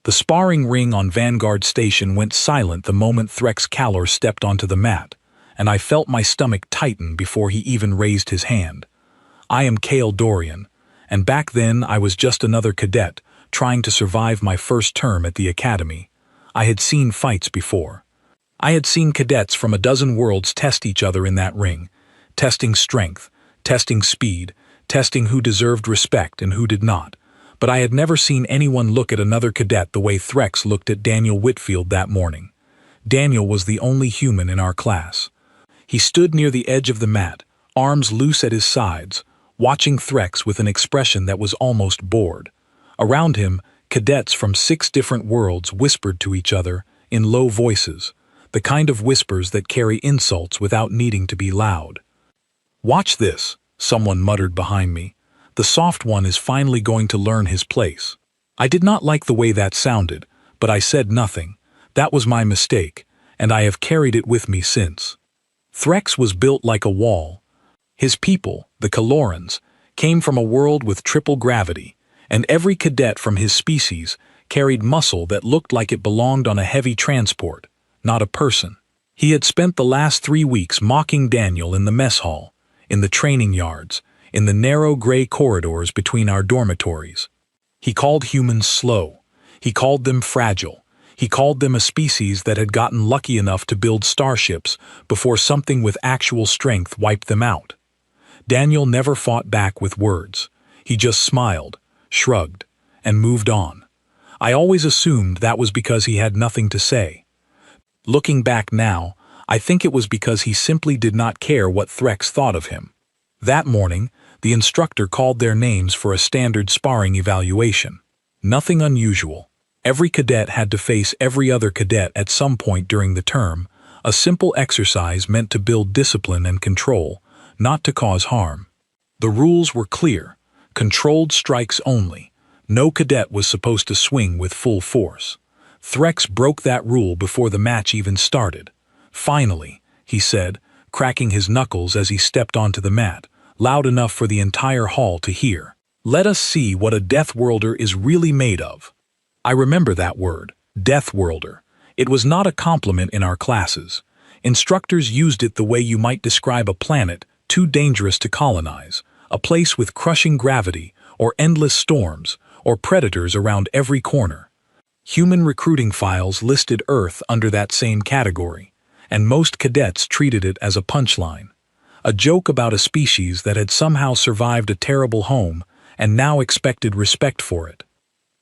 The sparring ring on Vanguard Station went silent the moment Threx Calor stepped onto the mat, and I felt my stomach tighten before he even raised his hand. I am Cale Dorian, and back then I was just another cadet trying to survive my first term at the academy. I had seen fights before. I had seen cadets from a dozen worlds test each other in that ring, testing strength, testing speed, testing who deserved respect and who did not. But I had never seen anyone look at another cadet the way Threx looked at Daniel Whitfield that morning. Daniel was the only human in our class. He stood near the edge of the mat, arms loose at his sides, watching Threx with an expression that was almost bored. Around him, cadets from 6 different worlds whispered to each other in low voices, the kind of whispers that carry insults without needing to be loud. "Watch this," someone muttered behind me. "The soft one is finally going to learn his place." I did not like the way that sounded, but I said nothing. That was my mistake, and I have carried it with me since. Threx was built like a wall. His people, the Calorans, came from a world with triple gravity, and every cadet from his species carried muscle that looked like it belonged on a heavy transport, not a person. He had spent the last 3 weeks mocking Daniel in the mess hall, in the training yards, in the narrow gray corridors between our dormitories. He called humans slow. He called them fragile. He called them a species that had gotten lucky enough to build starships before something with actual strength wiped them out. Daniel never fought back with words. He just smiled, shrugged, and moved on. I always assumed that was because he had nothing to say. Looking back now, I think it was because he simply did not care what Threx thought of him. That morning, the instructor called their names for a standard sparring evaluation. Nothing unusual. Every cadet had to face every other cadet at some point during the term, a simple exercise meant to build discipline and control, not to cause harm. The rules were clear: controlled strikes only. No cadet was supposed to swing with full force. Threx broke that rule before the match even started. "Finally," he said, cracking his knuckles as he stepped onto the mat, loud enough for the entire hall to hear. "Let us see what a Deathworlder is really made of." I remember that word, Deathworlder. It was not a compliment in our classes. Instructors used it the way you might describe a planet too dangerous to colonize, a place with crushing gravity, or endless storms, or predators around every corner. Human recruiting files listed Earth under that same category, and most cadets treated it as a punchline. A joke about a species that had somehow survived a terrible home and now expected respect for it.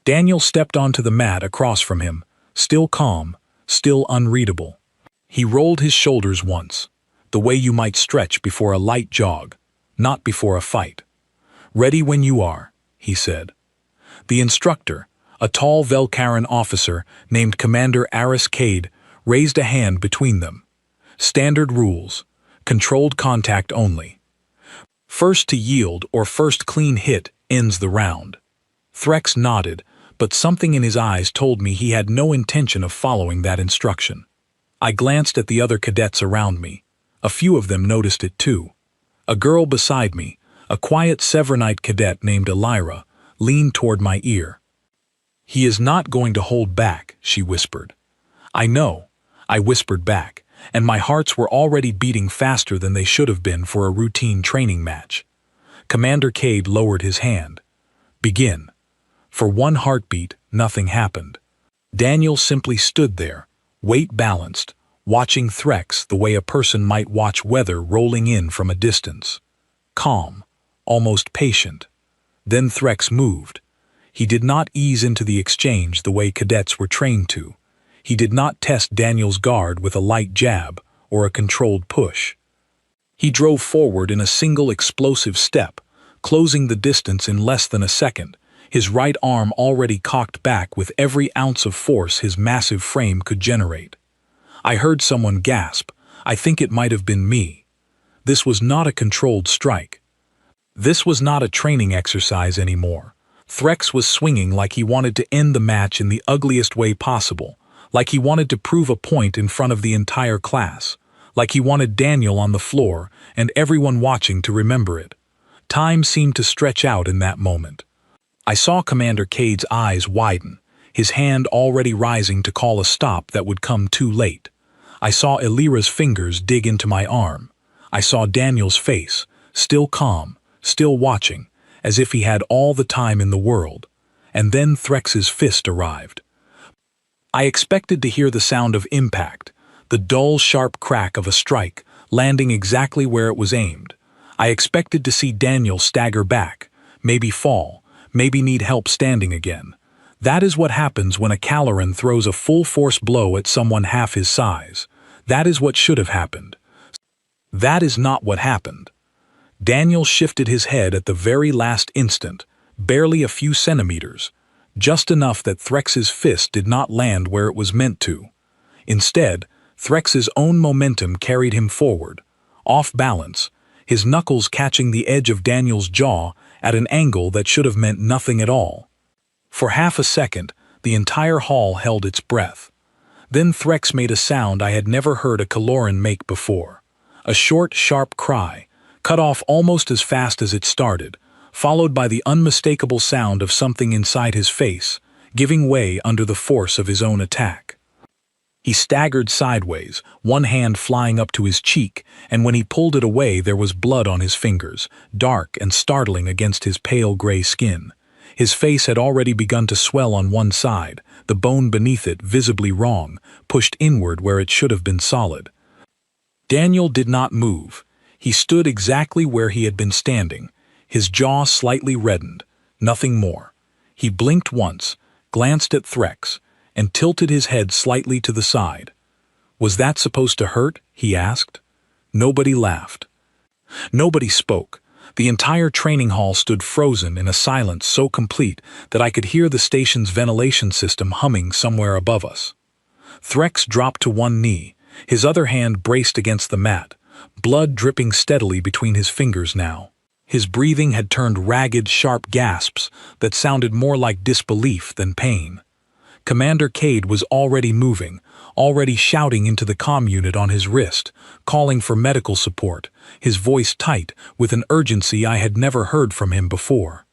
Daniel stepped onto the mat across from him, still calm, still unreadable. He rolled his shoulders once, the way you might stretch before a light jog, not before a fight. "Ready when you are," he said. The instructor, a tall Velcaran officer named Commander Aris Cade, raised a hand between them. "Standard rules. Controlled contact only. First to yield or first clean hit ends the round." Threx nodded, but something in his eyes told me he had no intention of following that instruction. I glanced at the other cadets around me. A few of them noticed it too. A girl beside me, a quiet Severnite cadet named Elira, leaned toward my ear. "He is not going to hold back," she whispered. "I know," I whispered back, and my hearts were already beating faster than they should have been for a routine training match. Commander Cade lowered his hand. "Begin." For one heartbeat, nothing happened. Daniel simply stood there, weight balanced, watching Threx the way a person might watch weather rolling in from a distance. Calm, almost patient. Then Threx moved. He did not ease into the exchange the way cadets were trained to. He did not test Daniel's guard with a light jab or a controlled push. He drove forward in a single explosive step, closing the distance in less than a second, his right arm already cocked back with every ounce of force his massive frame could generate. I heard someone gasp. I think it might have been me. This was not a controlled strike. This was not a training exercise anymore. Threx was swinging like he wanted to end the match in the ugliest way possible, like he wanted to prove a point in front of the entire class, like he wanted Daniel on the floor and everyone watching to remember it. Time seemed to stretch out in that moment. I saw Commander Cade's eyes widen. his hand already rising to call a stop that would come too late. I saw Elira's fingers dig into my arm. I saw Daniel's face, still calm, still watching, as if he had all the time in the world. And then Threx's fist arrived. I expected to hear the sound of impact, the dull, sharp crack of a strike, landing exactly where it was aimed. I expected to see Daniel stagger back, maybe fall, maybe need help standing again. That is what happens when a Caloran throws a full-force blow at someone half his size. That is what should have happened. That is not what happened. Daniel shifted his head at the very last instant, barely a few centimeters, just enough that Threx's fist did not land where it was meant to. Instead, Threx's own momentum carried him forward, off balance, his knuckles catching the edge of Daniel's jaw at an angle that should have meant nothing at all. For half a second, the entire hall held its breath. Then Threx made a sound I had never heard a Caloran make before. A short, sharp cry, cut off almost as fast as it started, followed by the unmistakable sound of something inside his face, giving way under the force of his own attack. He staggered sideways, one hand flying up to his cheek, and when he pulled it away there was blood on his fingers, dark and startling against his pale gray skin. His face had already begun to swell on one side, the bone beneath it visibly wrong, pushed inward where it should have been solid. Daniel did not move. He stood exactly where he had been standing, his jaw slightly reddened, nothing more. He blinked once, glanced at Threx, and tilted his head slightly to the side. "Was that supposed to hurt?" he asked. Nobody laughed. Nobody spoke. The entire training hall stood frozen in a silence so complete that I could hear the station's ventilation system humming somewhere above us. Threx dropped to one knee, his other hand braced against the mat, blood dripping steadily between his fingers now. His breathing had turned ragged, sharp gasps that sounded more like disbelief than pain. Commander Cade was already moving, already shouting into the comm unit on his wrist, calling for medical support, his voice tight with an urgency I had never heard from him before.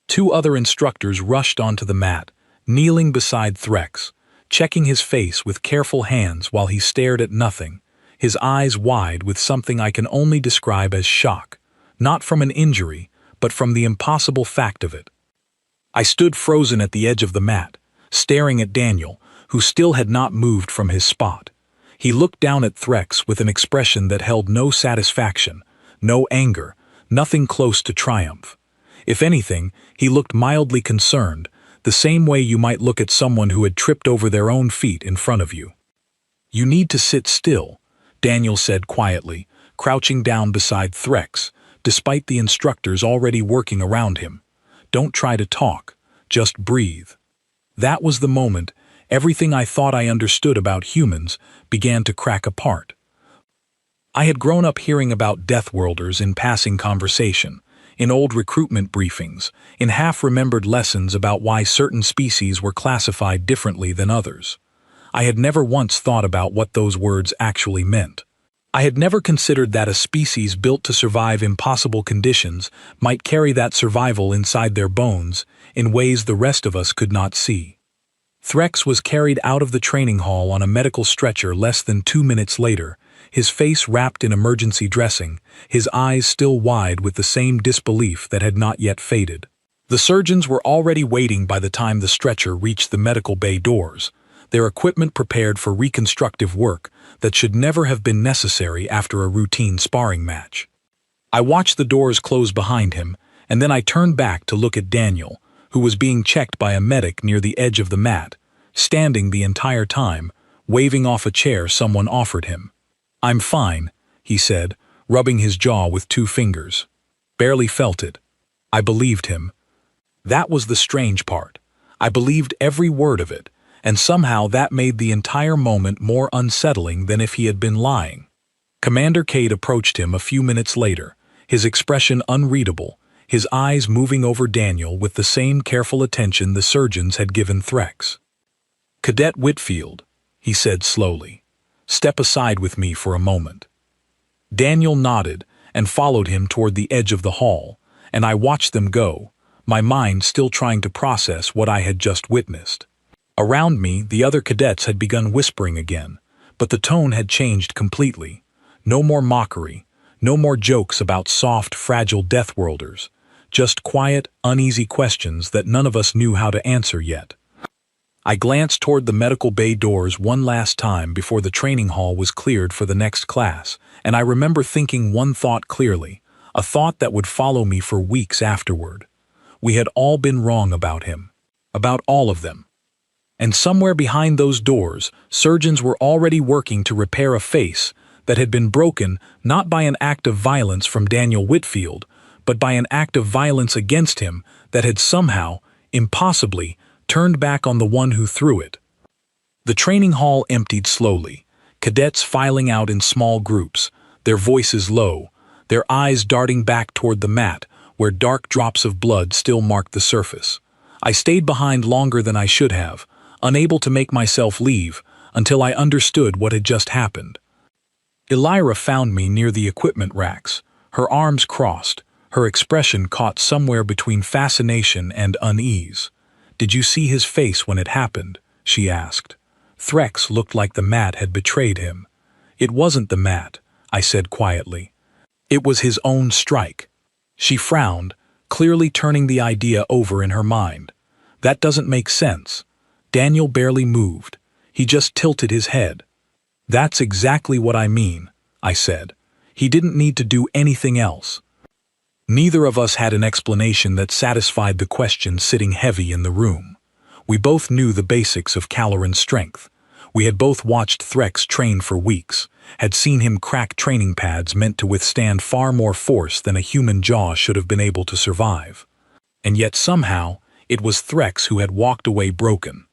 Two other instructors rushed onto the mat, kneeling beside Threx, checking his face with careful hands while he stared at nothing, his eyes wide with something I can only describe as shock, not from an injury, but from the impossible fact of it. I stood frozen at the edge of the mat, staring at Daniel, who still had not moved from his spot. He looked down at Threx with an expression that held no satisfaction, no anger, nothing close to triumph. If anything, he looked mildly concerned, the same way you might look at someone who had tripped over their own feet in front of you. "You need to sit still," Daniel said quietly, crouching down beside Threx, despite the instructors already working around him. "Don't try to talk, just breathe." That was the moment everything I thought I understood about humans began to crack apart. I had grown up hearing about Deathworlders in passing conversation, in old recruitment briefings, in half-remembered lessons about why certain species were classified differently than others. I had never once thought about what those words actually meant. I had never considered that a species built to survive impossible conditions might carry that survival inside their bones in ways the rest of us could not see. Threx was carried out of the training hall on a medical stretcher less than 2 minutes later, his face wrapped in emergency dressing, his eyes still wide with the same disbelief that had not yet faded. The surgeons were already waiting by the time the stretcher reached the medical bay doors, their equipment prepared for reconstructive work that should never have been necessary after a routine sparring match. I watched the doors close behind him, and then I turned back to look at Daniel, who was being checked by a medic near the edge of the mat, standing the entire time, waving off a chair someone offered him. "I'm fine," he said, rubbing his jaw with 2 fingers. Barely felt it. I believed him. That was the strange part. I believed every word of it, and somehow that made the entire moment more unsettling than if he had been lying. Commander Cade approached him a few minutes later, his expression unreadable, his eyes moving over Daniel with the same careful attention the surgeons had given Threx. "Cadet Whitfield," he said slowly, "step aside with me for a moment." Daniel nodded and followed him toward the edge of the hall, and I watched them go, my mind still trying to process what I had just witnessed. Around me, the other cadets had begun whispering again, but the tone had changed completely. No more mockery, no more jokes about soft, fragile Deathworlders, just quiet, uneasy questions that none of us knew how to answer yet. I glanced toward the medical bay doors one last time before the training hall was cleared for the next class, and I remember thinking one thought clearly, a thought that would follow me for weeks afterward. We had all been wrong about him. About all of them. And somewhere behind those doors, surgeons were already working to repair a face that had been broken not by an act of violence from Daniel Whitfield, but by an act of violence against him that had somehow, impossibly, turned back on the one who threw it. The training hall emptied slowly, cadets filing out in small groups, their voices low, their eyes darting back toward the mat, where dark drops of blood still marked the surface. I stayed behind longer than I should have, unable to make myself leave, until I understood what had just happened. Elira found me near the equipment racks, her arms crossed, her expression caught somewhere between fascination and unease. "Did you see his face when it happened?" she asked. Threx looked like the mat had betrayed him. "It wasn't the mat," I said quietly. "It was his own strike." She frowned, clearly turning the idea over in her mind. "That doesn't make sense. Daniel barely moved. He just tilted his head." "That's exactly what I mean," I said. "He didn't need to do anything else." Neither of us had an explanation that satisfied the question sitting heavy in the room. We both knew the basics of Caloran's strength. We had both watched Threx train for weeks, had seen him crack training pads meant to withstand far more force than a human jaw should have been able to survive. And yet somehow, it was Threx who had walked away broken.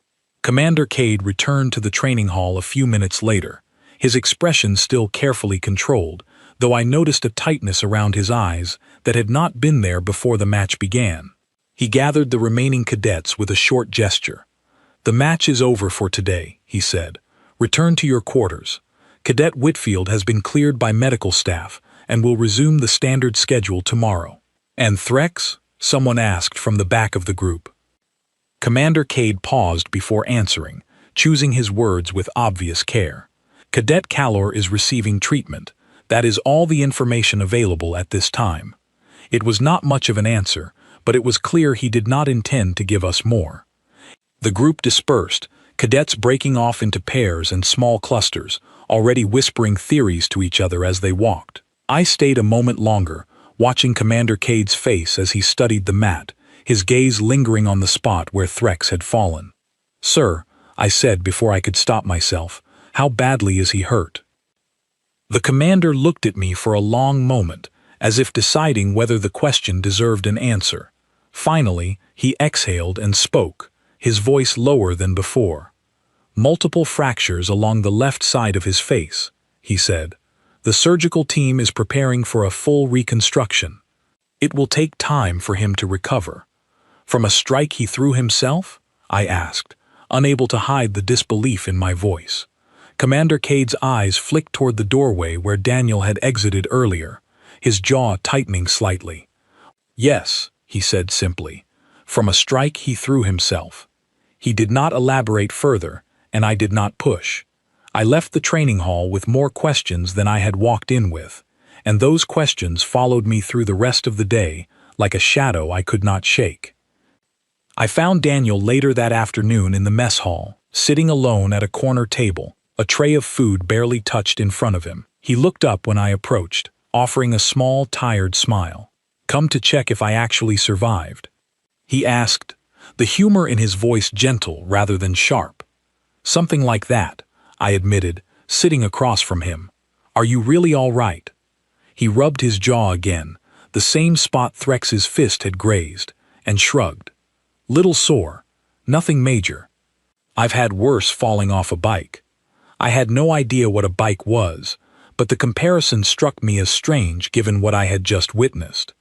Commander Cade returned to the training hall a few minutes later, his expression still carefully controlled, though I noticed a tightness around his eyes that had not been there before the match began. He gathered the remaining cadets with a short gesture. "The match is over for today," he said. "Return to your quarters. Cadet Whitfield has been cleared by medical staff and will resume the standard schedule tomorrow." "And Threx?" someone asked from the back of the group. Commander Cade paused before answering, choosing his words with obvious care. "Cadet Calor is receiving treatment. That is all the information available at this time." It was not much of an answer, but it was clear he did not intend to give us more. The group dispersed, cadets breaking off into pairs and small clusters, already whispering theories to each other as they walked. I stayed a moment longer, watching Commander Cade's face as he studied the mat, his gaze lingering on the spot where Threx had fallen. "Sir," I said before I could stop myself, "how badly is he hurt?" The commander looked at me for a long moment, as if deciding whether the question deserved an answer. Finally, he exhaled and spoke, his voice lower than before. "Multiple fractures along the left side of his face," he said. "The surgical team is preparing for a full reconstruction. It will take time for him to recover." "From a strike he threw himself?" I asked, unable to hide the disbelief in my voice. Commander Cade's eyes flicked toward the doorway where Daniel had exited earlier, his jaw tightening slightly. "Yes," he said simply. "From a strike he threw himself." He did not elaborate further, and I did not push. I left the training hall with more questions than I had walked in with, and those questions followed me through the rest of the day like a shadow I could not shake. I found Daniel later that afternoon in the mess hall, sitting alone at a corner table, a tray of food barely touched in front of him. He looked up when I approached, offering a small, tired smile. "Come to check if I actually survived?" he asked, the humor in his voice gentle rather than sharp. "Something like that," I admitted, sitting across from him. "Are you really all right?" He rubbed his jaw again, the same spot Threx's fist had grazed, and shrugged. "Little sore. Nothing major. I've had worse falling off a bike." I had no idea what a bike was, but the comparison struck me as strange given what I had just witnessed.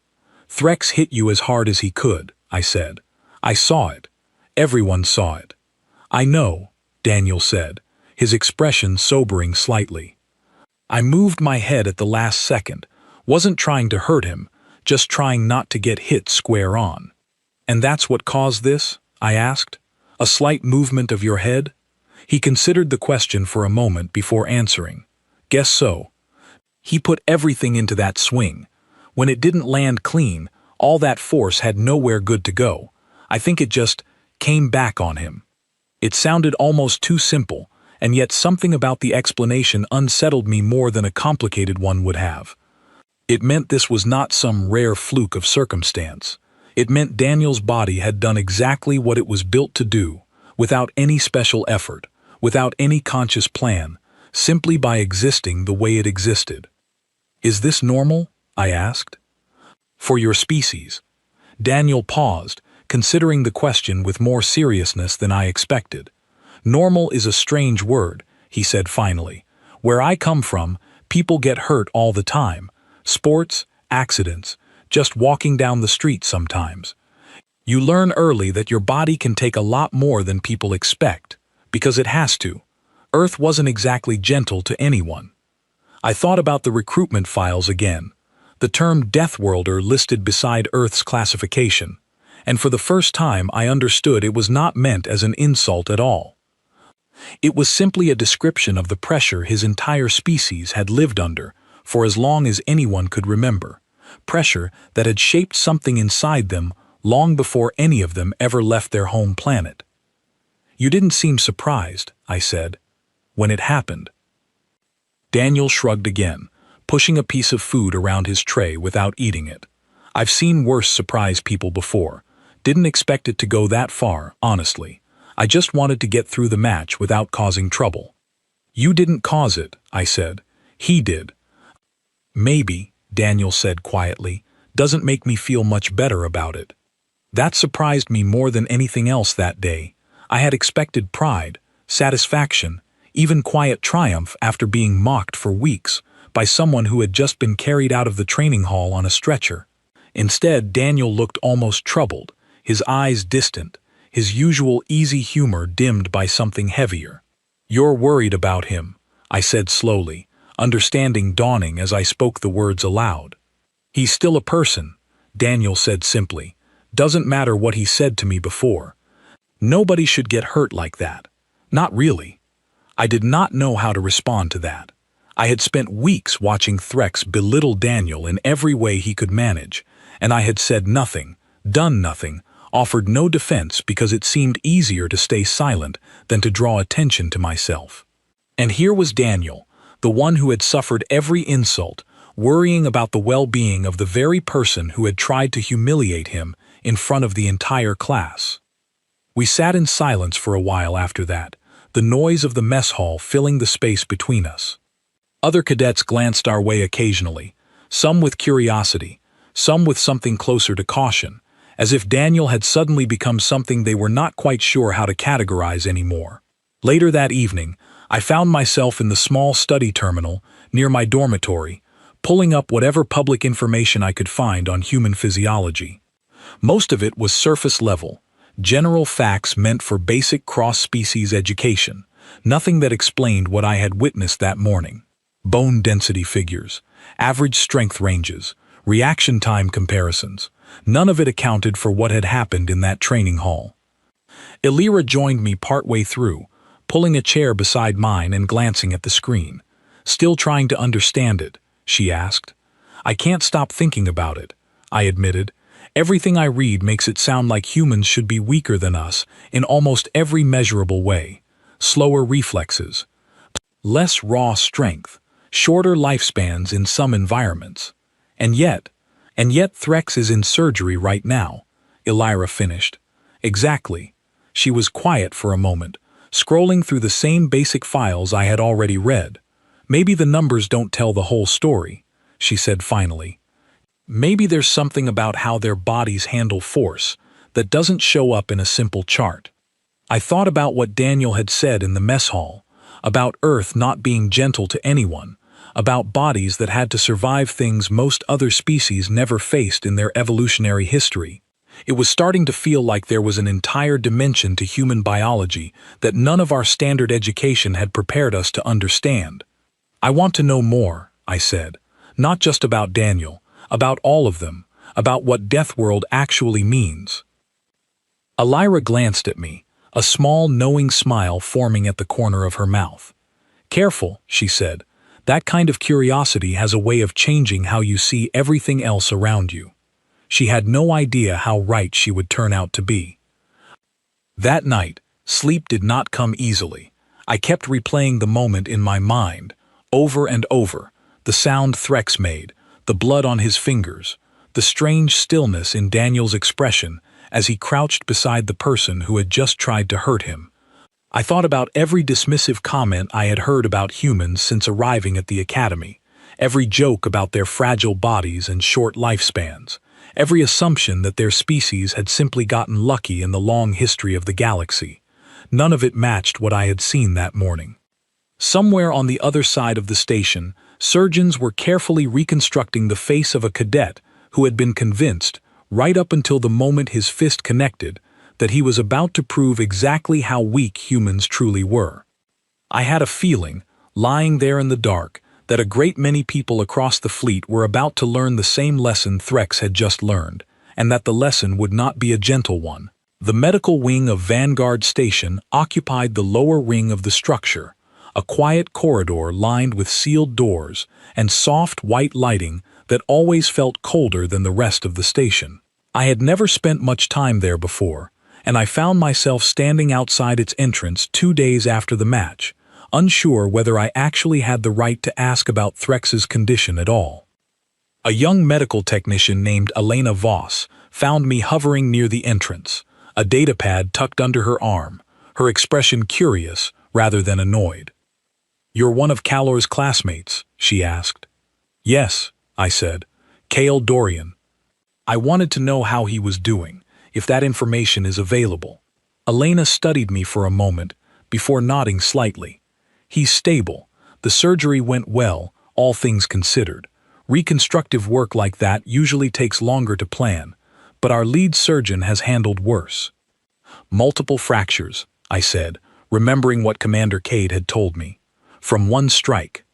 "Threx hit you as hard as he could," I said. "I saw it. Everyone saw it." "I know," Daniel said, his expression sobering slightly. I moved my head at the last second, wasn't trying to hurt him, just trying not to get hit square on. "And that's what caused this?" I asked. A slight movement of your head? He considered the question for a moment before answering. Guess so. He put everything into that swing. When it didn't land clean, all that force had nowhere good to go. I think it just came back on him. It sounded almost too simple, and yet something about the explanation unsettled me more than a complicated one would have. It meant this was not some rare fluke of circumstance. It meant Daniel's body had done exactly what it was built to do, without any special effort, without any conscious plan, simply by existing the way it existed. Is this normal? I asked. For your species. Daniel paused, considering the question with more seriousness than I expected. Normal is a strange word, he said finally. Where I come from, people get hurt all the time. Sports, accidents, just walking down the street sometimes. You learn early that your body can take a lot more than people expect, because it has to. Earth wasn't exactly gentle to anyone. I thought about the recruitment files again. The term Deathworlder listed beside Earth's classification, and for the first time I understood it was not meant as an insult at all. It was simply a description of the pressure his entire species had lived under for as long as anyone could remember, pressure that had shaped something inside them long before any of them ever left their home planet. You didn't seem surprised, I said, when it happened. Daniel shrugged again, pushing a piece of food around his tray without eating it. I've seen worse surprise people before. Didn't expect it to go that far, honestly. I just wanted to get through the match without causing trouble. You didn't cause it, I said. He did. Maybe, Daniel said quietly, doesn't make me feel much better about it. That surprised me more than anything else that day. I had expected pride, satisfaction, even quiet triumph after being mocked for weeks by someone who had just been carried out of the training hall on a stretcher. Instead, Daniel looked almost troubled, his eyes distant, his usual easy humor dimmed by something heavier. You're worried about him, I said slowly, understanding dawning as I spoke the words aloud. He's still a person, Daniel said simply. Doesn't matter what he said to me before. Nobody should get hurt like that. Not really. I did not know how to respond to that. I had spent weeks watching Threx belittle Daniel in every way he could manage, and I had said nothing, done nothing, offered no defense because it seemed easier to stay silent than to draw attention to myself. And here was Daniel, the one who had suffered every insult, worrying about the well-being of the very person who had tried to humiliate him in front of the entire class. We sat in silence for a while after that, the noise of the mess hall filling the space between us. Other cadets glanced our way occasionally, some with curiosity, some with something closer to caution, as if Daniel had suddenly become something they were not quite sure how to categorize anymore. Later that evening, I found myself in the small study terminal near my dormitory, pulling up whatever public information I could find on human physiology. Most of it was surface level, general facts meant for basic cross-species education, nothing that explained what I had witnessed that morning. Bone density figures, average strength ranges, reaction time comparisons. None of it accounted for what had happened in that training hall. Elira joined me partway through, pulling a chair beside mine and glancing at the screen. Still trying to understand it, she asked. I can't stop thinking about it, I admitted. Everything I read makes it sound like humans should be weaker than us in almost every measurable way. Slower reflexes, less raw strength, shorter lifespans in some environments. And yet Threx is in surgery right now, Elira finished. Exactly. She was quiet for a moment, scrolling through the same basic files I had already read. Maybe the numbers don't tell the whole story, she said finally. Maybe there's something about how their bodies handle force that doesn't show up in a simple chart. I thought about what Daniel had said in the mess hall, about Earth not being gentle to anyone, about bodies that had to survive things most other species never faced in their evolutionary history. It was starting to feel like there was an entire dimension to human biology that none of our standard education had prepared us to understand. I want to know more, I said, not just about Daniel, about all of them, about what Deathworld actually means. Elira glanced at me, a small, knowing smile forming at the corner of her mouth. "Careful," she said. "That kind of curiosity has a way of changing how you see everything else around you." She had no idea how right she would turn out to be. That night, sleep did not come easily. I kept replaying the moment in my mind, over and over, the sound Threx made, the blood on his fingers, the strange stillness in Daniel's expression as he crouched beside the person who had just tried to hurt him. I thought about every dismissive comment I had heard about humans since arriving at the academy, every joke about their fragile bodies and short lifespans, every assumption that their species had simply gotten lucky in the long history of the galaxy. None of it matched what I had seen that morning. Somewhere on the other side of the station, surgeons were carefully reconstructing the face of a cadet who had been convinced, right up until the moment his fist connected, that he was about to prove exactly how weak humans truly were. I had a feeling, lying there in the dark, that a great many people across the fleet were about to learn the same lesson Threx had just learned, and that the lesson would not be a gentle one. The medical wing of Vanguard Station occupied the lower ring of the structure, a quiet corridor lined with sealed doors and soft white lighting that always felt colder than the rest of the station. I had never spent much time there before, and I found myself standing outside its entrance 2 days after the match, unsure whether I actually had the right to ask about Threx's condition at all. A young medical technician named Elena Voss found me hovering near the entrance, a datapad tucked under her arm, her expression curious rather than annoyed. "You're one of Calor's classmates?" she asked. "Yes," I said. "Cale Dorian. I wanted to know how he was doing, if that information is available." Elena studied me for a moment, before nodding slightly. "He's stable. The surgery went well, all things considered. Reconstructive work like that usually takes longer to plan, but our lead surgeon has handled worse." "Multiple fractures," I said, remembering what Commander Cade had told me. "From one strike."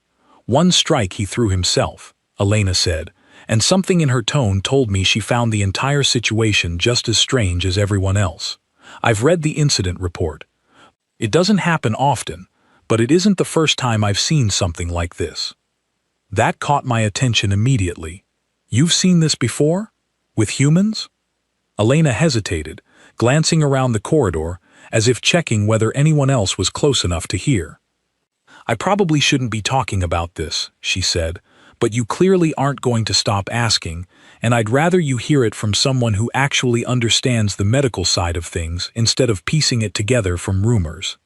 "One strike he threw himself," Elena said, and something in her tone told me she found the entire situation just as strange as everyone else. "I've read the incident report. It doesn't happen often, but it isn't the first time I've seen something like this." That caught my attention immediately. "You've seen this before? With humans?" Elena hesitated, glancing around the corridor, as if checking whether anyone else was close enough to hear. "I probably shouldn't be talking about this," she said, "but you clearly aren't going to stop asking, and I'd rather you hear it from someone who actually understands the medical side of things instead of piecing it together from rumors."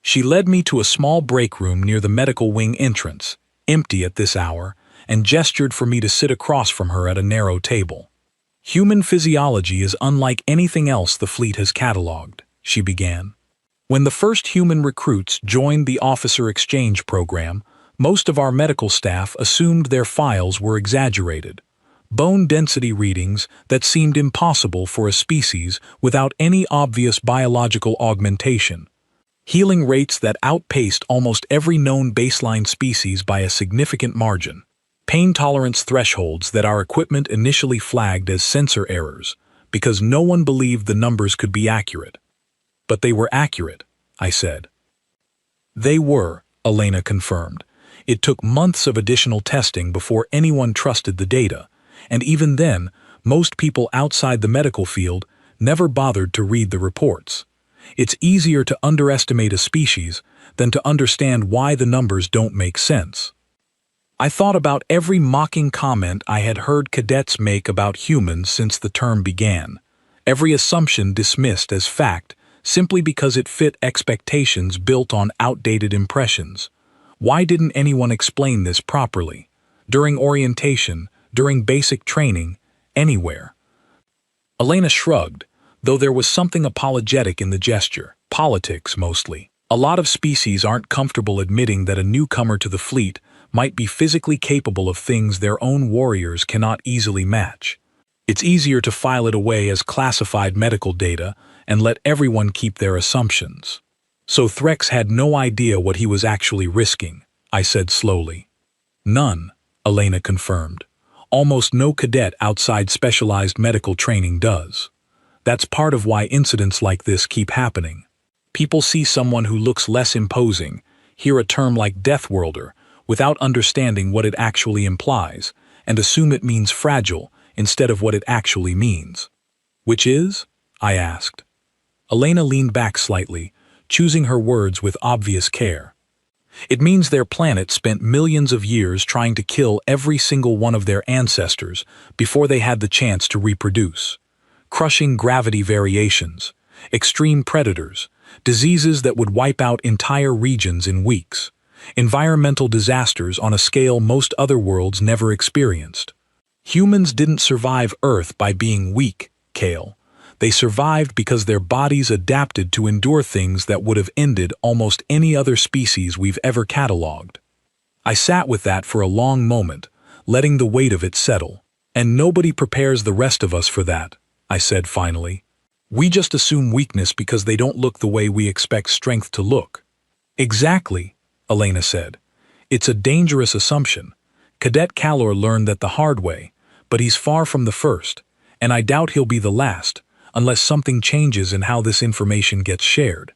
She led me to a small break room near the medical wing entrance, empty at this hour, and gestured for me to sit across from her at a narrow table. "Human physiology is unlike anything else the fleet has catalogued," she began. "When the first human recruits joined the officer exchange program, most of our medical staff assumed their files were exaggerated. Bone density readings that seemed impossible for a species without any obvious biological augmentation. Healing rates that outpaced almost every known baseline species by a significant margin. Pain tolerance thresholds that our equipment initially flagged as sensor errors, because no one believed the numbers could be accurate." "But they were accurate," I said. "They were," Elena confirmed. "It took months of additional testing before anyone trusted the data, and even then, most people outside the medical field never bothered to read the reports. It's easier to underestimate a species than to understand why the numbers don't make sense." I thought about every mocking comment I had heard cadets make about humans since the term began, every assumption dismissed as fact simply because it fit expectations built on outdated impressions. Why didn't anyone explain this properly? During orientation, during basic training, anywhere? Elena shrugged, though there was something apologetic in the gesture. "Politics, mostly. A lot of species aren't comfortable admitting that a newcomer to the fleet might be physically capable of things their own warriors cannot easily match. It's easier to file it away as classified medical data and let everyone keep their assumptions." "So Threx had no idea what he was actually risking," I said slowly. "None," Elena confirmed. "Almost no cadet outside specialized medical training does. That's part of why incidents like this keep happening." People see someone who looks less imposing, hear a term like Deathworlder, without understanding what it actually implies, and assume it means fragile instead of what it actually means. Which is? I asked. Elena leaned back slightly, choosing her words with obvious care. It means their planet spent millions of years trying to kill every single one of their ancestors before they had the chance to reproduce. Crushing gravity variations, extreme predators, diseases that would wipe out entire regions in weeks, environmental disasters on a scale most other worlds never experienced. Humans didn't survive Earth by being weak, Kale. They survived because their bodies adapted to endure things that would have ended almost any other species we've ever catalogued. I sat with that for a long moment, letting the weight of it settle. And nobody prepares the rest of us for that, I said finally. We just assume weakness because they don't look the way we expect strength to look. Exactly, Elena said. It's a dangerous assumption. Cadet Calor learned that the hard way, but he's far from the first, and I doubt he'll be the last, unless something changes in how this information gets shared.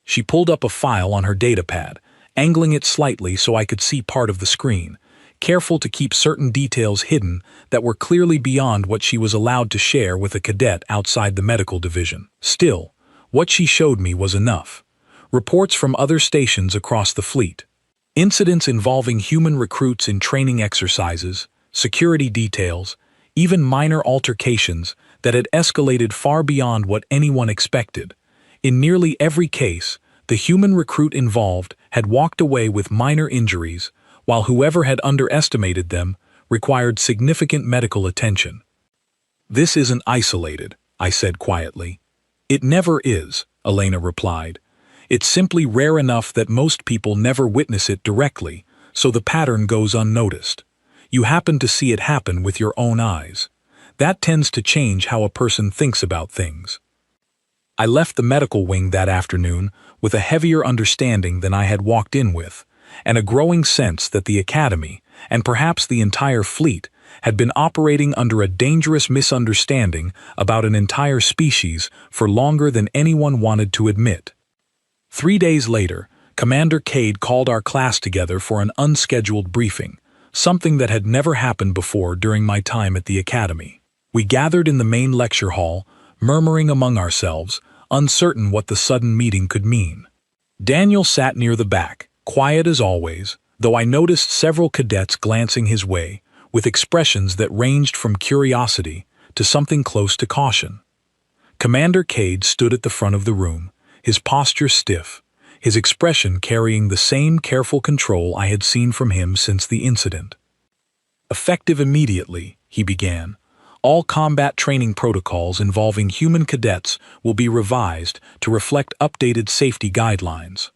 She pulled up a file on her datapad, angling it slightly so I could see part of the screen, careful to keep certain details hidden that were clearly beyond what she was allowed to share with a cadet outside the medical division. Still, what she showed me was enough. Reports from other stations across the fleet. Incidents involving human recruits in training exercises, security details, even minor altercations that had escalated far beyond what anyone expected. In nearly every case, the human recruit involved had walked away with minor injuries, while whoever had underestimated them required significant medical attention. This isn't isolated, I said quietly. It never is, Elena replied. It's simply rare enough that most people never witness it directly, so the pattern goes unnoticed. You happen to see it happen with your own eyes. That tends to change how a person thinks about things. I left the medical wing that afternoon with a heavier understanding than I had walked in with, and a growing sense that the Academy, and perhaps the entire fleet, had been operating under a dangerous misunderstanding about an entire species for longer than anyone wanted to admit. 3 days later, Commander Cade called our class together for an unscheduled briefing, something that had never happened before during my time at the Academy. We gathered in the main lecture hall, murmuring among ourselves, uncertain what the sudden meeting could mean. Daniel sat near the back, quiet as always, though I noticed several cadets glancing his way, with expressions that ranged from curiosity to something close to caution. Commander Cade stood at the front of the room, his posture stiff, his expression carrying the same careful control I had seen from him since the incident. Effective immediately, he began, all combat training protocols involving human cadets will be revised to reflect updated safety guidelines.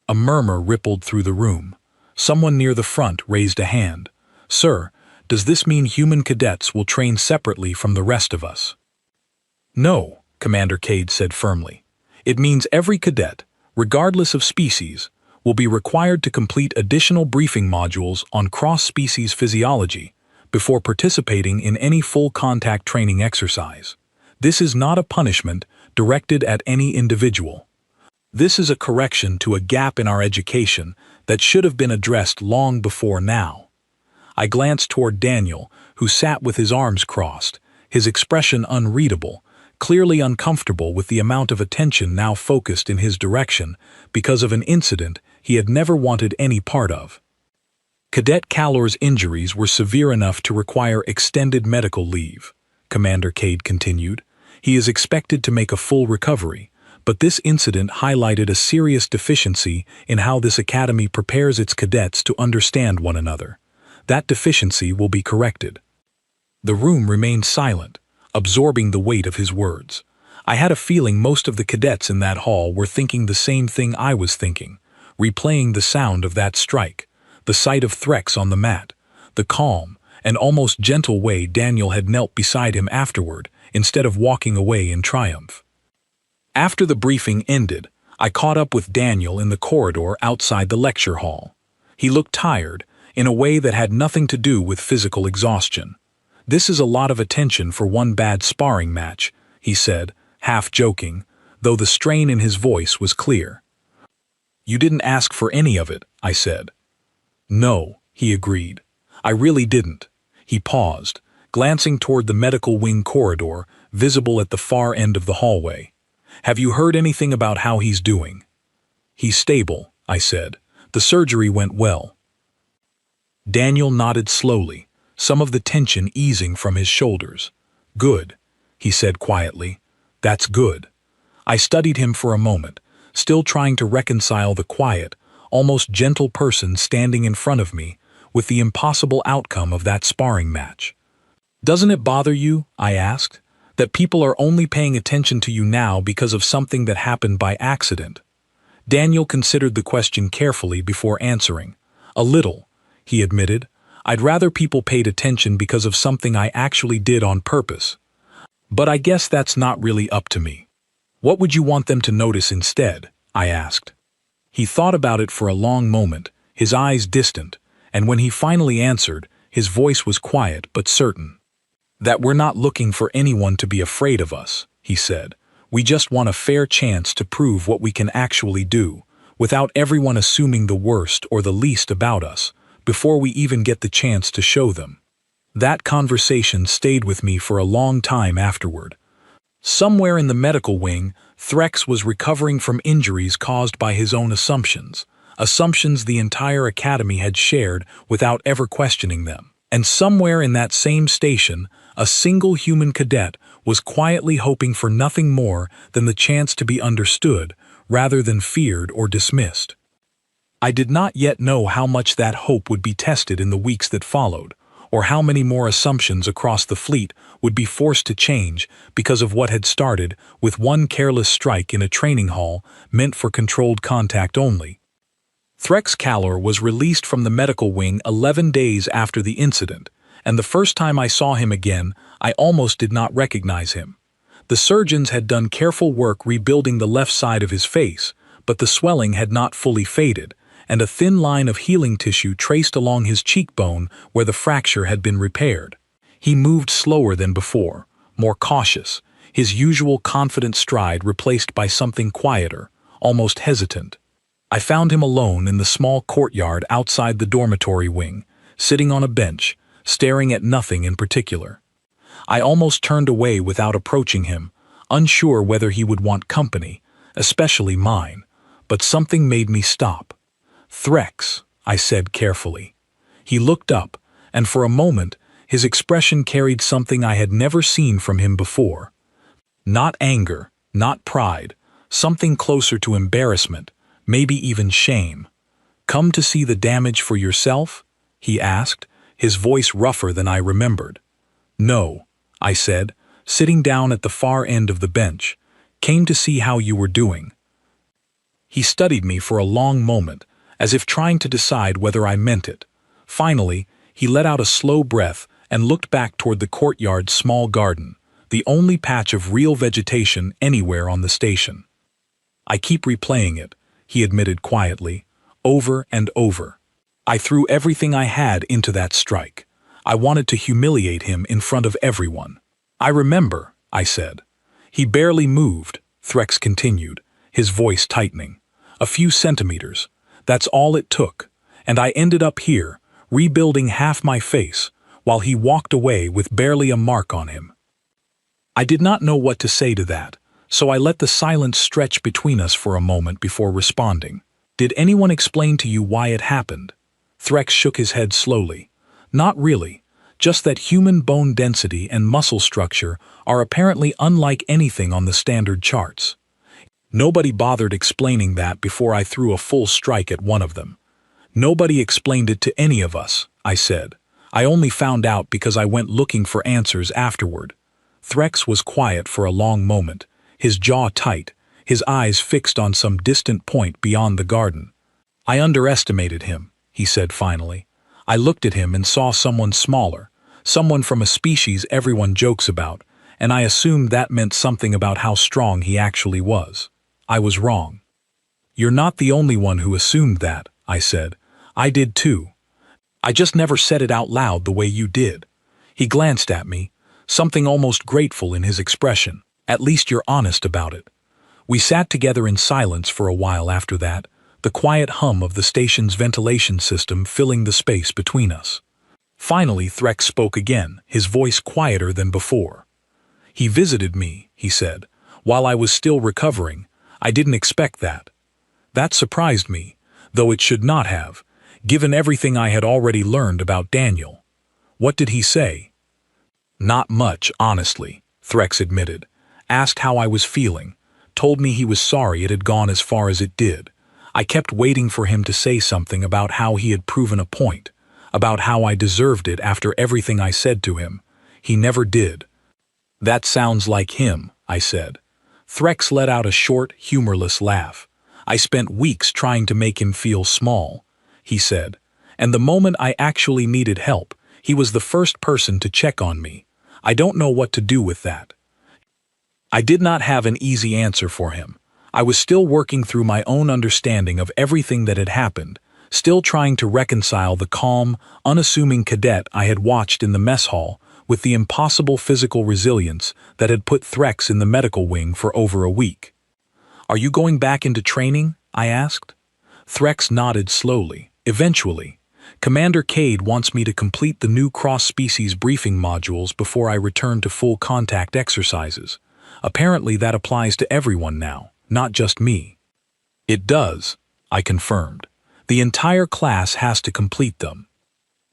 A murmur rippled through the room. Someone near the front raised a hand. Sir, does this mean human cadets will train separately from the rest of us? No, Commander Cade said firmly. It means every cadet, regardless of species, will be required to complete additional briefing modules on cross-species physiology before participating in any full-contact training exercise. This is not a punishment directed at any individual. This is a correction to a gap in our education that should have been addressed long before now. I glanced toward Daniel, who sat with his arms crossed, his expression unreadable, clearly uncomfortable with the amount of attention now focused in his direction because of an incident he had never wanted any part of. Cadet Calor's injuries were severe enough to require extended medical leave, Commander Cade continued. He is expected to make a full recovery, but this incident highlighted a serious deficiency in how this academy prepares its cadets to understand one another. That deficiency will be corrected. The room remained silent, absorbing the weight of his words. I had a feeling most of the cadets in that hall were thinking the same thing I was thinking, replaying the sound of that strike, the sight of Threx on the mat, the calm and almost gentle way Daniel had knelt beside him afterward instead of walking away in triumph. After the briefing ended, I caught up with Daniel in the corridor outside the lecture hall. He looked tired, in a way that had nothing to do with physical exhaustion. This is a lot of attention for one bad sparring match, he said, half joking, though the strain in his voice was clear. "You didn't ask for any of it," I said. "No," he agreed. "I really didn't." He paused, glancing toward the medical wing corridor, visible at the far end of the hallway. "Have you heard anything about how he's doing?" "He's stable," I said. "The surgery went well." Daniel nodded slowly, some of the tension easing from his shoulders. "Good," he said quietly. "That's good." I studied him for a moment, still trying to reconcile the quiet, almost gentle person standing in front of me with the impossible outcome of that sparring match. "Doesn't it bother you," I asked, "that people are only paying attention to you now because of something that happened by accident?" Daniel considered the question carefully before answering. "A little," he admitted. "I'd rather people paid attention because of something I actually did on purpose. But I guess that's not really up to me." "What would you want them to notice instead?" I asked. He thought about it for a long moment, his eyes distant, and when he finally answered, his voice was quiet but certain. "That we're not looking for anyone to be afraid of us," he said. "We just want a fair chance to prove what we can actually do, without everyone assuming the worst or the least about us, before we even get the chance to show them." That conversation stayed with me for a long time afterward. Somewhere in the medical wing, Threx was recovering from injuries caused by his own assumptions the entire academy had shared without ever questioning them. And somewhere in that same station, a single human cadet was quietly hoping for nothing more than the chance to be understood, rather than feared or dismissed. I did not yet know how much that hope would be tested in the weeks that followed, or how many more assumptions across the fleet would be forced to change because of what had started with one careless strike in a training hall meant for controlled contact only. Threx was released from the medical wing 11 days after the incident, and the first time I saw him again, I almost did not recognize him. The surgeons had done careful work rebuilding the left side of his face, but the swelling had not fully faded, and a thin line of healing tissue traced along his cheekbone where the fracture had been repaired. He moved slower than before, more cautious, his usual confident stride replaced by something quieter, almost hesitant. I found him alone in the small courtyard outside the dormitory wing, sitting on a bench, staring at nothing in particular. I almost turned away without approaching him, unsure whether he would want company, especially mine, but something made me stop. "Threx," I said carefully. He looked up, and for a moment, his expression carried something I had never seen from him before. Not anger, not pride, something closer to embarrassment, maybe even shame. "Come to see the damage for yourself?" he asked, his voice rougher than I remembered. "No," I said, sitting down at the far end of the bench. "Came to see how you were doing." He studied me for a long moment, as if trying to decide whether I meant it. Finally, he let out a slow breath and looked back toward the courtyard's small garden, the only patch of real vegetation anywhere on the station. "I keep replaying it," he admitted quietly, "over and over. I threw everything I had into that strike. I wanted to humiliate him in front of everyone." "I remember," I said. "He barely moved," Threx continued, his voice tightening. "A few centimeters. That's all it took. And I ended up here, rebuilding half my face, while he walked away with barely a mark on him." I did not know what to say to that, so I let the silence stretch between us for a moment before responding. "Did anyone explain to you why it happened?" Threx shook his head slowly. "Not really. Just that human bone density and muscle structure are apparently unlike anything on the standard charts. Nobody bothered explaining that before I threw a full strike at one of them. Nobody explained it to any of us," I said. "I only found out because I went looking for answers afterward." Threx was quiet for a long moment, his jaw tight, his eyes fixed on some distant point beyond the garden. "I underestimated him," he said finally. "I looked at him and saw someone smaller, someone from a species everyone jokes about, and I assumed that meant something about how strong he actually was. I was wrong." "You're not the only one who assumed that," I said. "I did too. I just never said it out loud the way you did." He glanced at me, something almost grateful in his expression. "At least you're honest about it." We sat together in silence for a while after that, the quiet hum of the station's ventilation system filling the space between us. Finally, Threx spoke again, his voice quieter than before. "He visited me," he said, "while I was still recovering. I didn't expect that. That surprised me, though it should not have, given everything I had already learned about Daniel." "What did he say?" "Not much, honestly," Threx admitted. "Asked how I was feeling. Told me he was sorry it had gone as far as it did. I kept waiting for him to say something about how he had proven a point, about how I deserved it after everything I said to him. He never did." "That sounds like him," I said. Threx let out a short, humorless laugh. "I spent weeks trying to make him feel small," he said, "and the moment I actually needed help, he was the first person to check on me. I don't know what to do with that." I did not have an easy answer for him. I was still working through my own understanding of everything that had happened, still trying to reconcile the calm, unassuming cadet I had watched in the mess hall with the impossible physical resilience that had put Threx in the medical wing for over a week. "Are you going back into training?" I asked. Threx nodded slowly. "Eventually. Commander Cade wants me to complete the new cross-species briefing modules before I return to full contact exercises. Apparently that applies to everyone now, not just me." "It does," I confirmed. "The entire class has to complete them."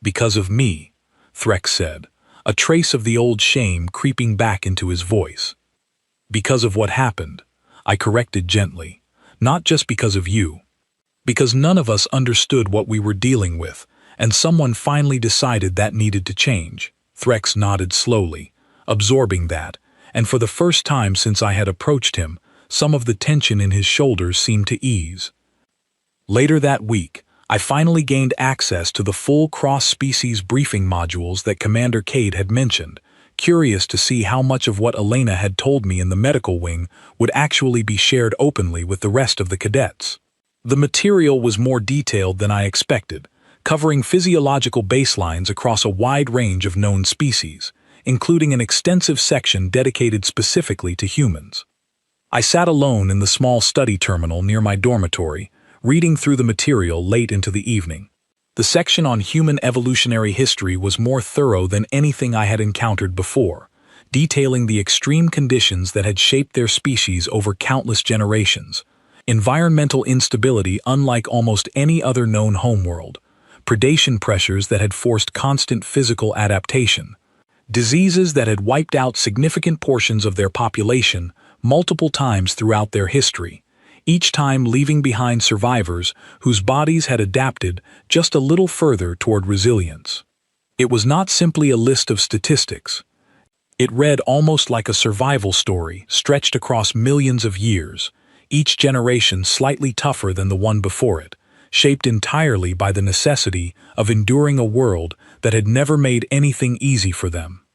"Because of me," Threx said, a trace of the old shame creeping back into his voice. "Because of what happened," I corrected gently. "Not just because of you. Because none of us understood what we were dealing with, and someone finally decided that needed to change." Threx nodded slowly, absorbing that, and for the first time since I had approached him, some of the tension in his shoulders seemed to ease. Later that week, I finally gained access to the full cross-species briefing modules that Commander Cade had mentioned, curious to see how much of what Elena had told me in the medical wing would actually be shared openly with the rest of the cadets. The material was more detailed than I expected, covering physiological baselines across a wide range of known species, including an extensive section dedicated specifically to humans. I sat alone in the small study terminal near my dormitory, reading through the material late into the evening. The section on human evolutionary history was more thorough than anything I had encountered before, detailing the extreme conditions that had shaped their species over countless generations, environmental instability unlike almost any other known homeworld, predation pressures that had forced constant physical adaptation, diseases that had wiped out significant portions of their population multiple times throughout their history, each time leaving behind survivors whose bodies had adapted just a little further toward resilience. It was not simply a list of statistics. It read almost like a survival story stretched across millions of years, each generation slightly tougher than the one before it, shaped entirely by the necessity of enduring a world that had never made anything easy for them.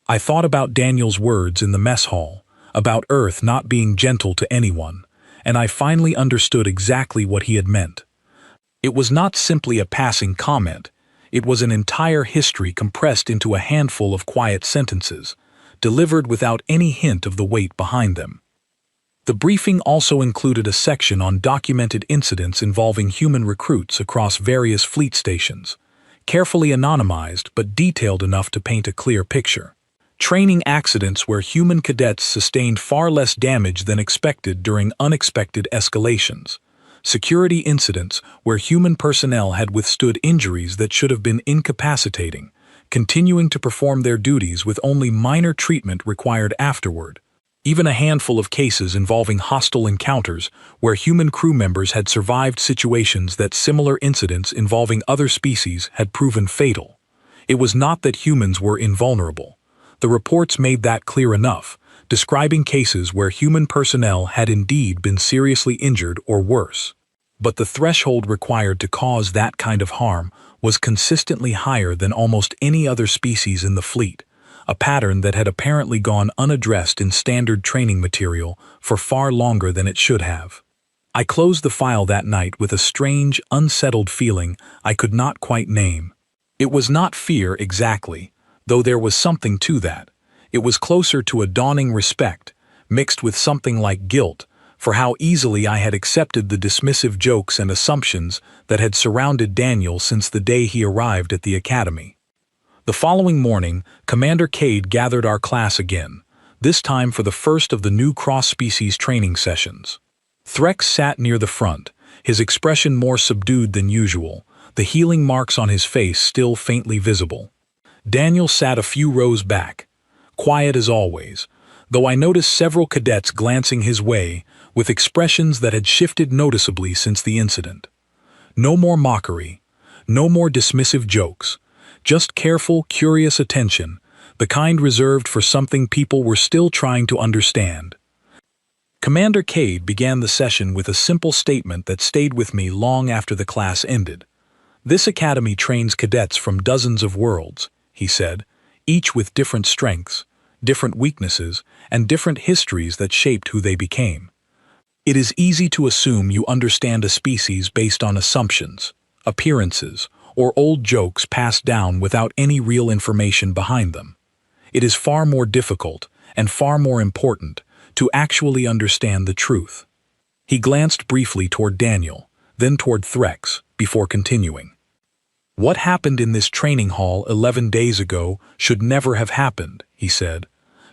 I thought about Daniel's words in the mess hall, about Earth not being gentle to anyone, and I finally understood exactly what he had meant. It was not simply a passing comment, it was an entire history compressed into a handful of quiet sentences, delivered without any hint of the weight behind them. The briefing also included a section on documented incidents involving human recruits across various fleet stations, carefully anonymized but detailed enough to paint a clear picture. Training accidents where human cadets sustained far less damage than expected during unexpected escalations. Security incidents where human personnel had withstood injuries that should have been incapacitating, continuing to perform their duties with only minor treatment required afterward. Even a handful of cases involving hostile encounters where human crew members had survived situations that similar incidents involving other species had proven fatal. It was not that humans were invulnerable. The reports made that clear enough, describing cases where human personnel had indeed been seriously injured or worse. But the threshold required to cause that kind of harm was consistently higher than almost any other species in the fleet, a pattern that had apparently gone unaddressed in standard training material for far longer than it should have. I closed the file that night with a strange, unsettled feeling I could not quite name. It was not fear exactly, though there was something to that. It was closer to a dawning respect, mixed with something like guilt, for how easily I had accepted the dismissive jokes and assumptions that had surrounded Daniel since the day he arrived at the academy. The following morning, Commander Cade gathered our class again, this time for the first of the new cross-species training sessions. Threx sat near the front, his expression more subdued than usual, the healing marks on his face still faintly visible. Daniel sat a few rows back, quiet as always, though I noticed several cadets glancing his way with expressions that had shifted noticeably since the incident. No more mockery, no more dismissive jokes, just careful, curious attention, the kind reserved for something people were still trying to understand. Commander Cade began the session with a simple statement that stayed with me long after the class ended. "This academy trains cadets from dozens of worlds," he said, "each with different strengths, different weaknesses, and different histories that shaped who they became. It is easy to assume you understand a species based on assumptions, appearances, or old jokes passed down without any real information behind them. It is far more difficult, and far more important, to actually understand the truth." He glanced briefly toward Daniel, then toward Threx, before continuing. "What happened in this training hall 11 days ago should never have happened," he said.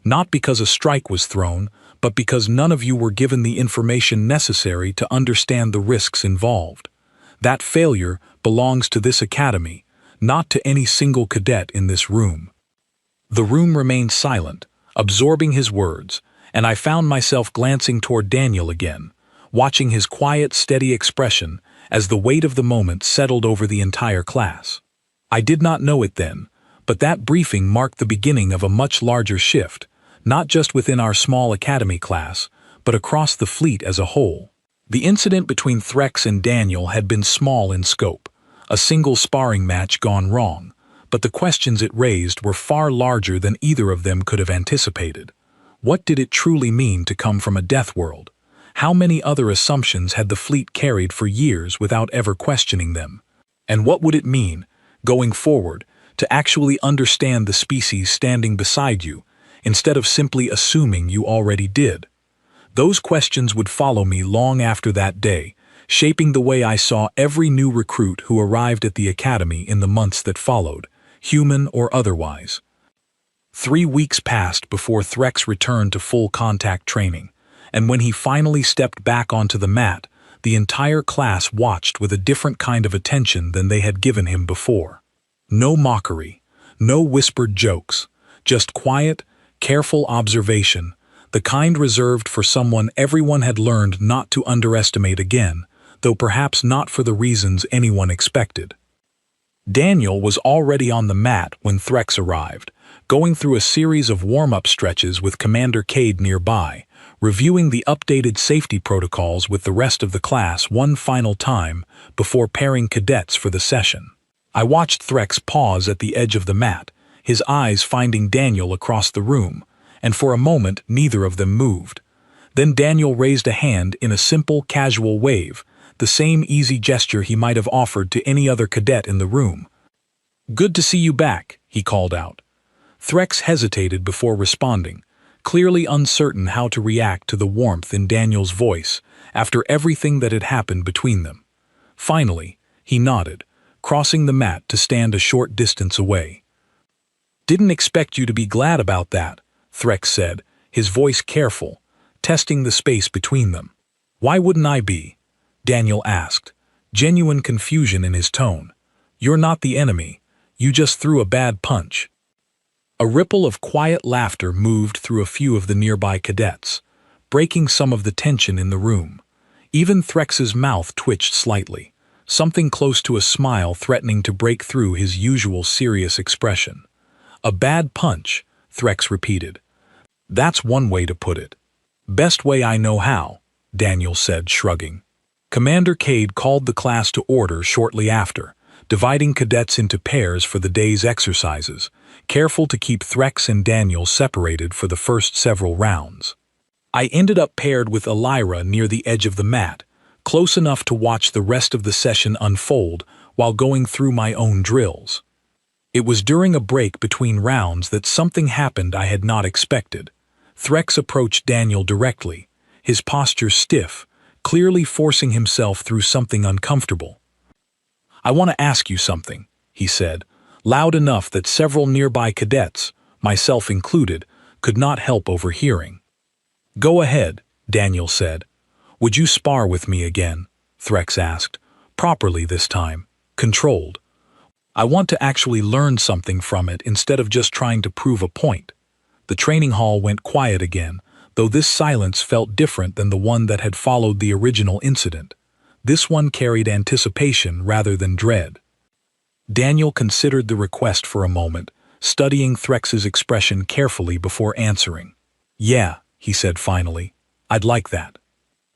"Not because a strike was thrown, but because none of you were given the information necessary to understand the risks involved. That failure belongs to this academy, not to any single cadet in this room." The room remained silent, absorbing his words, and I found myself glancing toward Daniel again, watching his quiet, steady expression as the weight of the moment settled over the entire class. I did not know it then, but that briefing marked the beginning of a much larger shift, not just within our small academy class, but across the fleet as a whole. The incident between Threx and Daniel had been small in scope, a single sparring match gone wrong, but the questions it raised were far larger than either of them could have anticipated. What did it truly mean to come from a Deathworld? How many other assumptions had the fleet carried for years without ever questioning them? And what would it mean, going forward, to actually understand the species standing beside you, instead of simply assuming you already did? Those questions would follow me long after that day, shaping the way I saw every new recruit who arrived at the academy in the months that followed, human or otherwise. 3 weeks passed before Threx returned to full contact training, and when he finally stepped back onto the mat, the entire class watched with a different kind of attention than they had given him before. No mockery, no whispered jokes, just quiet, careful observation, the kind reserved for someone everyone had learned not to underestimate again, though perhaps not for the reasons anyone expected. Daniel was already on the mat when Threx arrived, going through a series of warm-up stretches with Commander Cade nearby, reviewing the updated safety protocols with the rest of the class one final time before pairing cadets for the session. I watched Threx pause at the edge of the mat, his eyes finding Daniel across the room, and for a moment neither of them moved. Then Daniel raised a hand in a simple, casual wave, the same easy gesture he might have offered to any other cadet in the room. "Good to see you back," he called out. Threx hesitated before responding, clearly uncertain how to react to the warmth in Daniel's voice after everything that had happened between them. Finally, he nodded, crossing the mat to stand a short distance away. "Didn't expect you to be glad about that," Threx said, his voice careful, testing the space between them. "Why wouldn't I be?" Daniel asked, genuine confusion in his tone. "You're not the enemy. You just threw a bad punch." A ripple of quiet laughter moved through a few of the nearby cadets, breaking some of the tension in the room. Even Threx's mouth twitched slightly, something close to a smile threatening to break through his usual serious expression. "A bad punch," Threx repeated. "That's one way to put it." "Best way I know how," Daniel said, shrugging. Commander Cade called the class to order shortly after, dividing cadets into pairs for the day's exercises, careful to keep Threx and Daniel separated for the first several rounds. I ended up paired with Elira near the edge of the mat, close enough to watch the rest of the session unfold while going through my own drills. It was during a break between rounds that something happened I had not expected. Threx approached Daniel directly, his posture stiff, clearly forcing himself through something uncomfortable. "I want to ask you something," he said, loud enough that several nearby cadets, myself included, could not help overhearing. "Go ahead," Daniel said. "Would you spar with me again?" Threx asked, properly this time, controlled. "I want to actually learn something from it instead of just trying to prove a point." The training hall went quiet again, though this silence felt different than the one that had followed the original incident. This one carried anticipation rather than dread. Daniel considered the request for a moment, studying Threx's expression carefully before answering. "Yeah," he said finally, "I'd like that."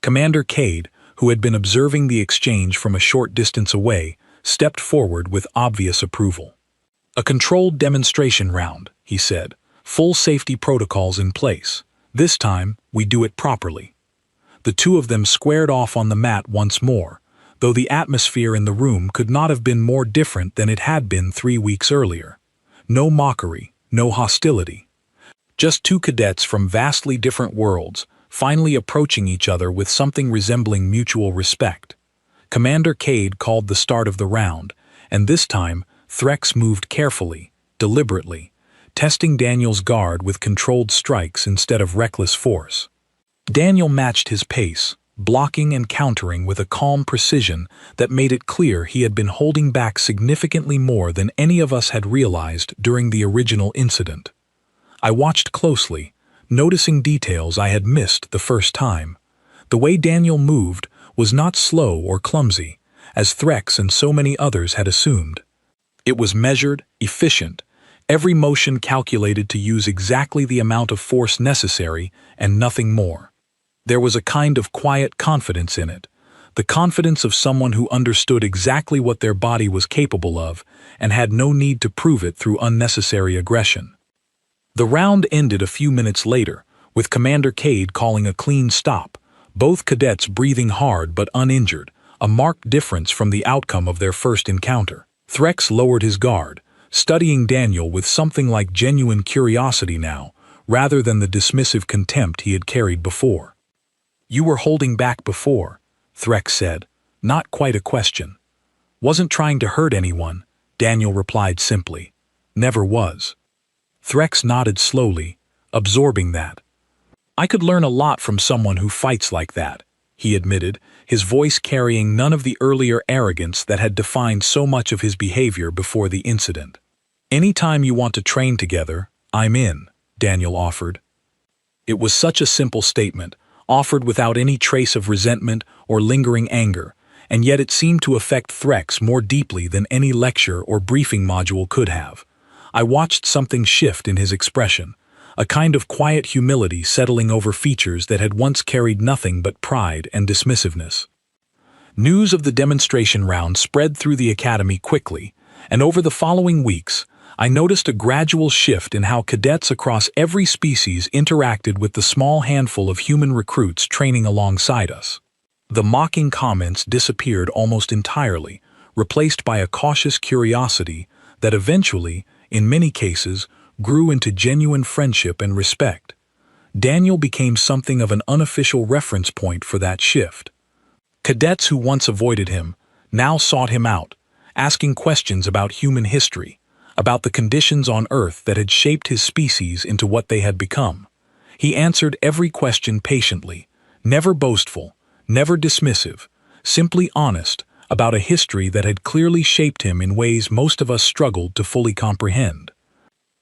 Commander Cade, who had been observing the exchange from a short distance away, stepped forward with obvious approval. "A controlled demonstration round," he said, "full safety protocols in place. This time, we do it properly." The two of them squared off on the mat once more, though the atmosphere in the room could not have been more different than it had been 3 weeks earlier. No mockery, no hostility. Just two cadets from vastly different worlds, finally approaching each other with something resembling mutual respect. Commander Cade called the start of the round, and this time, Threx moved carefully, deliberately, testing Daniel's guard with controlled strikes instead of reckless force. Daniel matched his pace, blocking and countering with a calm precision that made it clear he had been holding back significantly more than any of us had realized during the original incident. I watched closely, noticing details I had missed the first time. The way Daniel moved was not slow or clumsy, as Threx and so many others had assumed. It was measured, efficient, every motion calculated to use exactly the amount of force necessary and nothing more. There was a kind of quiet confidence in it, the confidence of someone who understood exactly what their body was capable of and had no need to prove it through unnecessary aggression. The round ended a few minutes later, with Commander Cade calling a clean stop, both cadets breathing hard but uninjured, a marked difference from the outcome of their first encounter. Threx lowered his guard, studying Daniel with something like genuine curiosity now, rather than the dismissive contempt he had carried before. "You were holding back before," Threx said, not quite a question. "Wasn't trying to hurt anyone," Daniel replied simply. "Never was." Threx nodded slowly, absorbing that. "I could learn a lot from someone who fights like that," he admitted, his voice carrying none of the earlier arrogance that had defined so much of his behavior before the incident. "Any time you want to train together, I'm in," Daniel offered. It was such a simple statement, offered without any trace of resentment or lingering anger, and yet it seemed to affect Threx more deeply than any lecture or briefing module could have. I watched something shift in his expression, a kind of quiet humility settling over features that had once carried nothing but pride and dismissiveness. News of the demonstration round spread through the academy quickly, and over the following weeks, I noticed a gradual shift in how cadets across every species interacted with the small handful of human recruits training alongside us. The mocking comments disappeared almost entirely, replaced by a cautious curiosity that eventually, in many cases, grew into genuine friendship and respect. Daniel became something of an unofficial reference point for that shift. Cadets who once avoided him now sought him out, asking questions about human history, about the conditions on Earth that had shaped his species into what they had become. He answered every question patiently, never boastful, never dismissive, simply honest about a history that had clearly shaped him in ways most of us struggled to fully comprehend.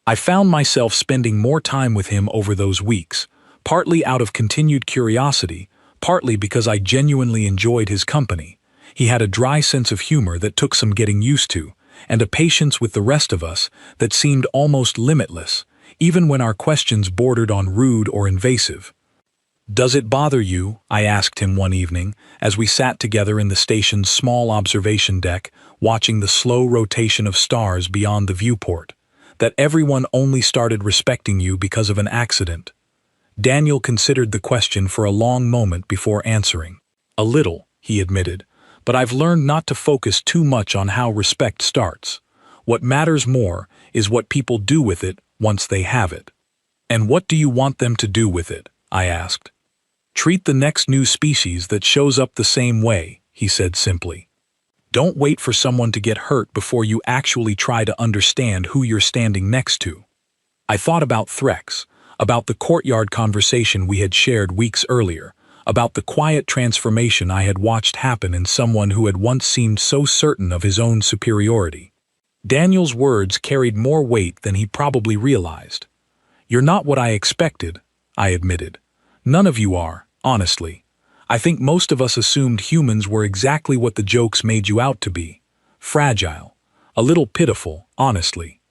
I found myself spending more time with him over those weeks, partly out of continued curiosity, partly because I genuinely enjoyed his company. He had a dry sense of humor that took some getting used to, and a patience with the rest of us that seemed almost limitless, even when our questions bordered on rude or invasive. "Does it bother you," I asked him one evening, as we sat together in the station's small observation deck, watching the slow rotation of stars beyond the viewport, "that everyone only started respecting you because of an accident?" Daniel considered the question for a long moment before answering. "A little," he admitted, "but I've learned not to focus too much on how respect starts. What matters more is what people do with it once they have it." "And what do you want them to do with it?" I asked. Treat the next new species that shows up the same way, he said simply. Don't wait for someone to get hurt before you actually try to understand who you're standing next to. I thought about Threx, about the courtyard conversation we had shared weeks earlier, about the quiet transformation I had watched happen in someone who had once seemed so certain of his own superiority. Daniel's words carried more weight than he probably realized. You're not what I expected, I admitted. None of you are, honestly. I think most of us assumed humans were exactly what the jokes made you out to be. Fragile. A little pitiful, honestly.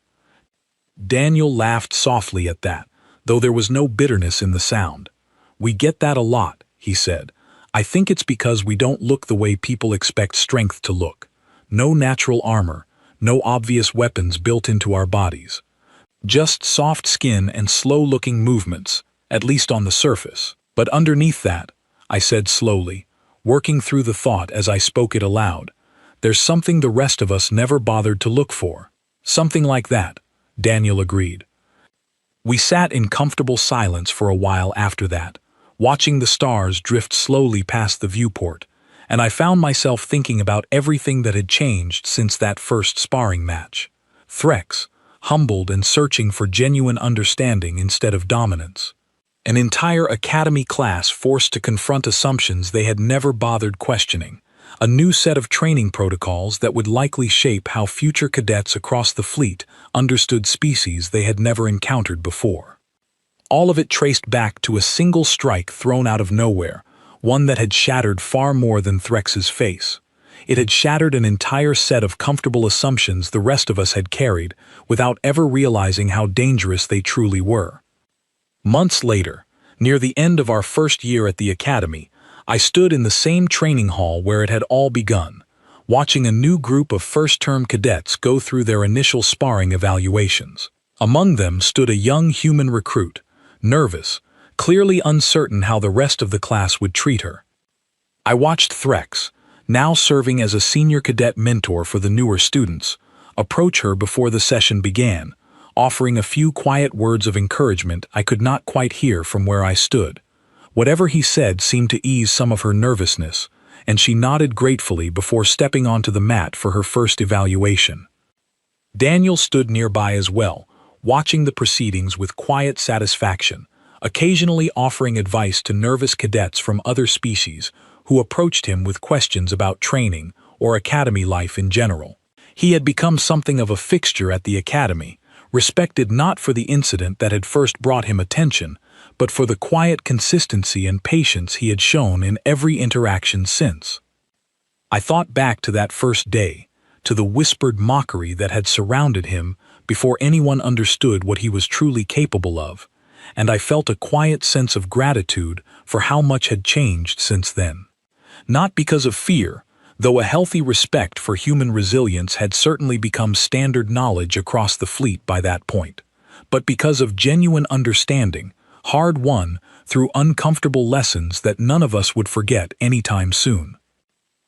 Daniel laughed softly at that, though there was no bitterness in the sound. We get that a lot, he said. I think it's because we don't look the way people expect strength to look. No natural armor, no obvious weapons built into our bodies. Just soft skin and slow-looking movements, at least on the surface. But underneath that, I said slowly, working through the thought as I spoke it aloud, there's something the rest of us never bothered to look for. Something like that, Daniel agreed. We sat in comfortable silence for a while after that, watching the stars drift slowly past the viewport, and I found myself thinking about everything that had changed since that first sparring match. Threx, humbled and searching for genuine understanding instead of dominance. An entire academy class forced to confront assumptions they had never bothered questioning. A new set of training protocols that would likely shape how future cadets across the fleet understood species they had never encountered before. All of it traced back to a single strike thrown out of nowhere, one that had shattered far more than Threx's face. It had shattered an entire set of comfortable assumptions the rest of us had carried, without ever realizing how dangerous they truly were. Months later, near the end of our first year at the academy, I stood in the same training hall where it had all begun, watching a new group of first-term cadets go through their initial sparring evaluations. Among them stood a young human recruit, nervous, clearly uncertain how the rest of the class would treat her. I watched Threx, now serving as a senior cadet mentor for the newer students, approach her before the session began, offering a few quiet words of encouragement I could not quite hear from where I stood. Whatever he said seemed to ease some of her nervousness, and she nodded gratefully before stepping onto the mat for her first evaluation. Daniel stood nearby as well, watching the proceedings with quiet satisfaction, occasionally offering advice to nervous cadets from other species who approached him with questions about training or academy life in general. He had become something of a fixture at the academy, respected not for the incident that had first brought him attention, but for the quiet consistency and patience he had shown in every interaction since. I thought back to that first day, to the whispered mockery that had surrounded him before anyone understood what he was truly capable of, and I felt a quiet sense of gratitude for how much had changed since then. Not because of fear, though a healthy respect for human resilience had certainly become standard knowledge across the fleet by that point, but because of genuine understanding, hard-won through uncomfortable lessons that none of us would forget anytime soon.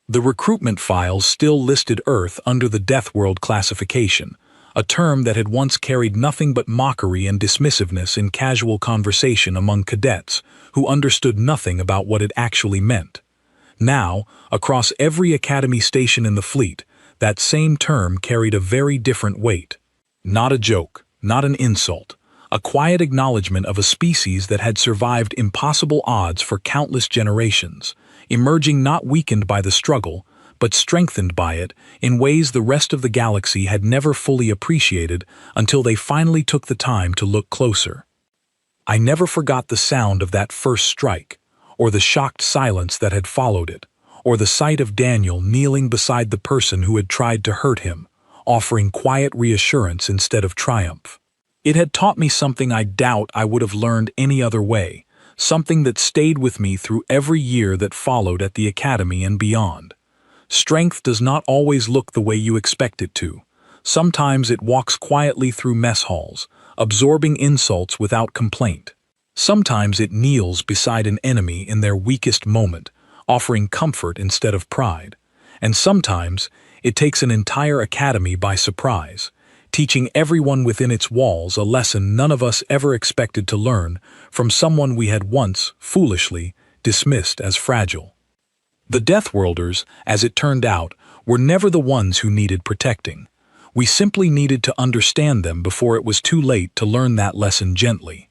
The recruitment files still listed Earth under the Deathworld classification, a term that had once carried nothing but mockery and dismissiveness in casual conversation among cadets who understood nothing about what it actually meant. Now, across every academy station in the fleet, that same term carried a very different weight. Not a joke, not an insult, a quiet acknowledgement of a species that had survived impossible odds for countless generations, emerging not weakened by the struggle, but strengthened by it in ways the rest of the galaxy had never fully appreciated until they finally took the time to look closer. I never forgot the sound of that first strike, or the shocked silence that had followed it, or the sight of Daniel kneeling beside the person who had tried to hurt him, offering quiet reassurance instead of triumph. It had taught me something I doubt I would have learned any other way, something that stayed with me through every year that followed at the academy and beyond. Strength does not always look the way you expect it to. Sometimes it walks quietly through mess halls, absorbing insults without complaint. Sometimes it kneels beside an enemy in their weakest moment, offering comfort instead of pride. And sometimes it takes an entire academy by surprise, teaching everyone within its walls a lesson none of us ever expected to learn from someone we had once, foolishly, dismissed as fragile. The Deathworlders, as it turned out, were never the ones who needed protecting. We simply needed to understand them before it was too late to learn that lesson gently.